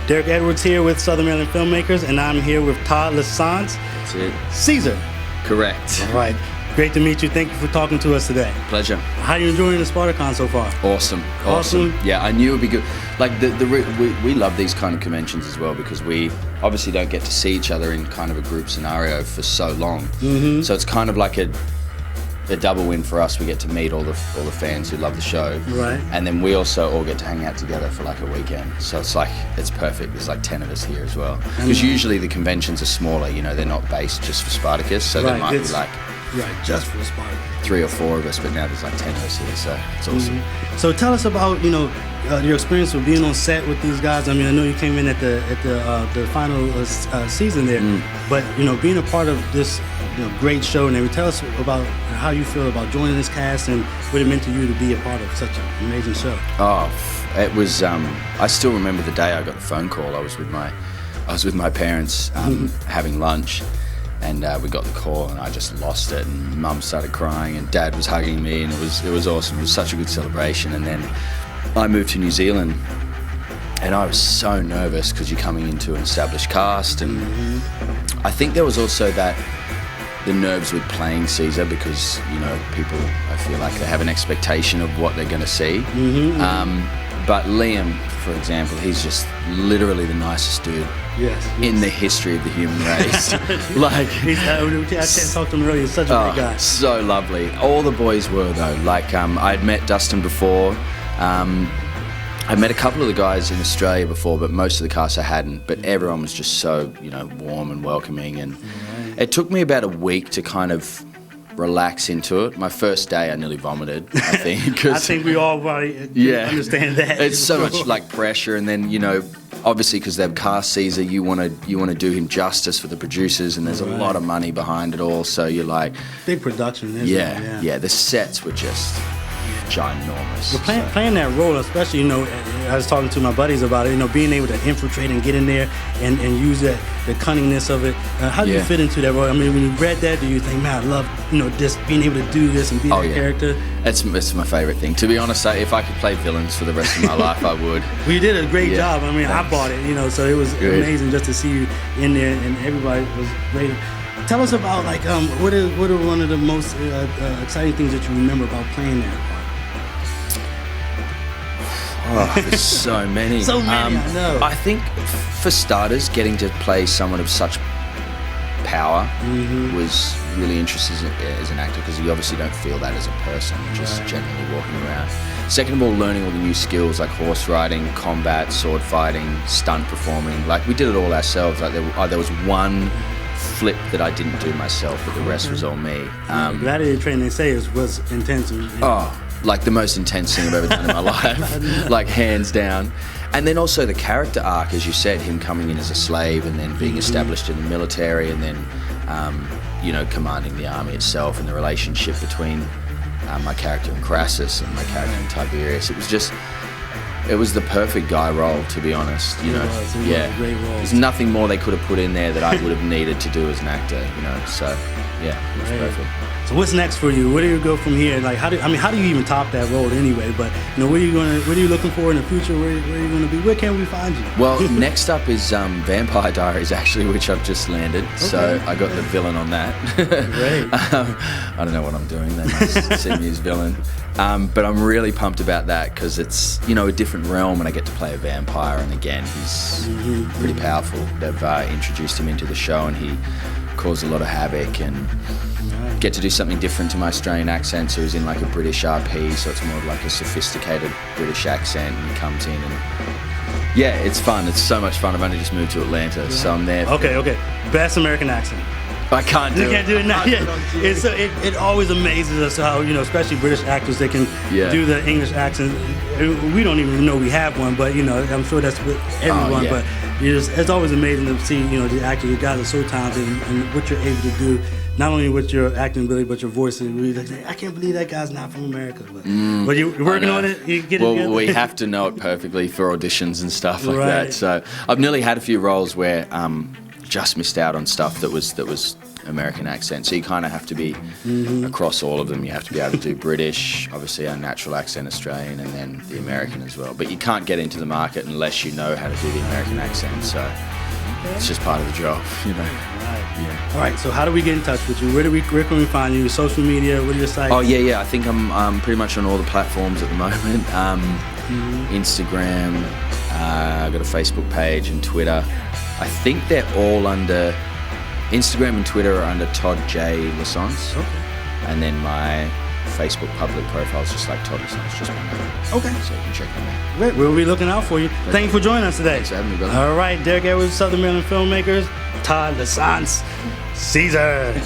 Derek Edwards here with Southern Maryland Filmmakers, and I'm here with Todd Lasance. That's it. Caesar. Correct. All right. Great to meet you. Thank you for talking to us today. Pleasure. How are you enjoying the SpartaCon so far? Awesome. Yeah, I knew it would be good. Like we love these kind of conventions as well because we obviously don't get to see each other in kind of a group scenario for so long. Mm-hmm. So it's kind of like a double win for us. We get to meet all the fans who love the show, right? And then we also all get to hang out together for like a weekend. So it's perfect. There's like 10 of us here as well. Because usually the conventions are smaller. You know, they're not based just for Spartacus, so there might be like just for Spartacus 3 or 4 of us. But now there's like 10 of us here, so it's awesome. Mm-hmm. So tell us about your experience with being on set with these guys. I mean, I know you came in at the final season there, but being a part of this great show and everything. Tell us about how you feel about joining this cast and what it meant to you to be a part of such an amazing show. Oh, it was. I still remember the day I got the phone call. I was with my parents having lunch, and we got the call, and I just lost it. And Mum started crying, and Dad was hugging me, and it was awesome. It was such a good celebration. And then I moved to New Zealand, and I was so nervous because you're coming into an established cast, and I think there was also the nerves with playing Caesar because people, I feel like they have an expectation of what they're going to see. But Liam, for example, he's just literally the nicest dude in the history of the human race. Like, I talked to him earlier. He's such a great guy. So lovely. All the boys were though. Like I'd met Dustin before. I met a couple of the guys in Australia before, but most of the cast I hadn't. But everyone was just so warm and welcoming, and it took me about a week to kind of relax into it. My first day, I nearly vomited. I think. I think we all probably understand that. It's so much like pressure, and then obviously because they've cast Caesar, you want to do him justice for the producers, and there's a lot of money behind it all. So you're like big production. Isn't it? Yeah. The sets were just ginormous. Well, playing that role, especially, I was talking to my buddies about it, being able to infiltrate and get in there and use the cunningness of it. How do you fit into that role? I mean, when you read that, do you think, man, I love, just being able to do this and be that character? It's my favorite thing. To be honest, if I could play villains for the rest of my life, I would. Well, you did a great job. I mean, I bought it, so it was amazing just to see you in there, and everybody was great. Tell us about, what are one of the most exciting things that you remember about playing that part? Oh, there's so many. I know. I think, for starters, getting to play someone of such power was really interesting as an actor, because you obviously don't feel that as a person, just generally walking around. Second of all, learning all the new skills like horse riding, combat, sword fighting, stunt performing. Like, we did it all ourselves. Like, there was one flip that I didn't do myself, but the rest was all me. Gladiator training, they say, was intense. Like the most intense thing I've ever done in my life, like hands down. And then also the character arc, as you said, him coming in as a slave and then being established in the military, and then, commanding the army itself, and the relationship between my character in Crassus and my character in Tiberius. It was the perfect guy role, to be honest. It was a great role. There's nothing more they could have put in there that I would have needed to do as an actor, So, it was perfect. So what's next for you? Where do you go from here? Like, how do you even top that role anyway? But what are you looking for in the future? Where are you going to be? Where can we find you? Well, next up is Vampire Diaries, actually, which I've just landed. Okay. So I got the villain on that. Great. I don't know what I'm doing. They must see me as villain. But I'm really pumped about that because it's a different realm, and I get to play a vampire. And again, he's pretty powerful. They've introduced him into the show, and he caused a lot of havoc, and get to do something different to my Australian accent. So he's in like a British RP, so it's more of like a sophisticated British accent, and he comes in, and it's fun. It's so much fun. I've only just moved to Atlanta, so I'm there. Okay. Best American accent. I can't do it. You can't do it now. It always amazes us how, especially British actors, they can do the English accent. We don't even know we have one, but, I'm sure that's with everyone. But it's always amazing to see, the actors, you guys are so talented, and what you're able to do, not only with your acting ability, but your voice. And I can't believe that guy's not from America. But you're working on it? You get it together? We have to know it perfectly for auditions and stuff like that. So I've nearly had a few roles where just missed out on stuff that was American accent. So you kind of have to be across all of them. You have to be able to do British, obviously our natural accent Australian, and then the American as well. But you can't get into the market unless you know how to do the American accent. So it's just part of the job, you know. Right. Yeah. All right. So how do we get in touch with you? Where can we find you? Social media? What are your sites? Oh yeah. I think I'm pretty much on all the platforms at the moment. Instagram. I've got a Facebook page and Twitter. I think they're all under Instagram and Twitter are under Todd J Lasance. Okay. And then my Facebook public profile is just like Todd Lasance, just my name. Okay. So you can check them out. Great. We'll be looking out for you. Thank you for joining us today. Thanks for having me, brother. All right. Derek Edwards, Southern Maryland Filmmakers. Todd Lasance. Caesar.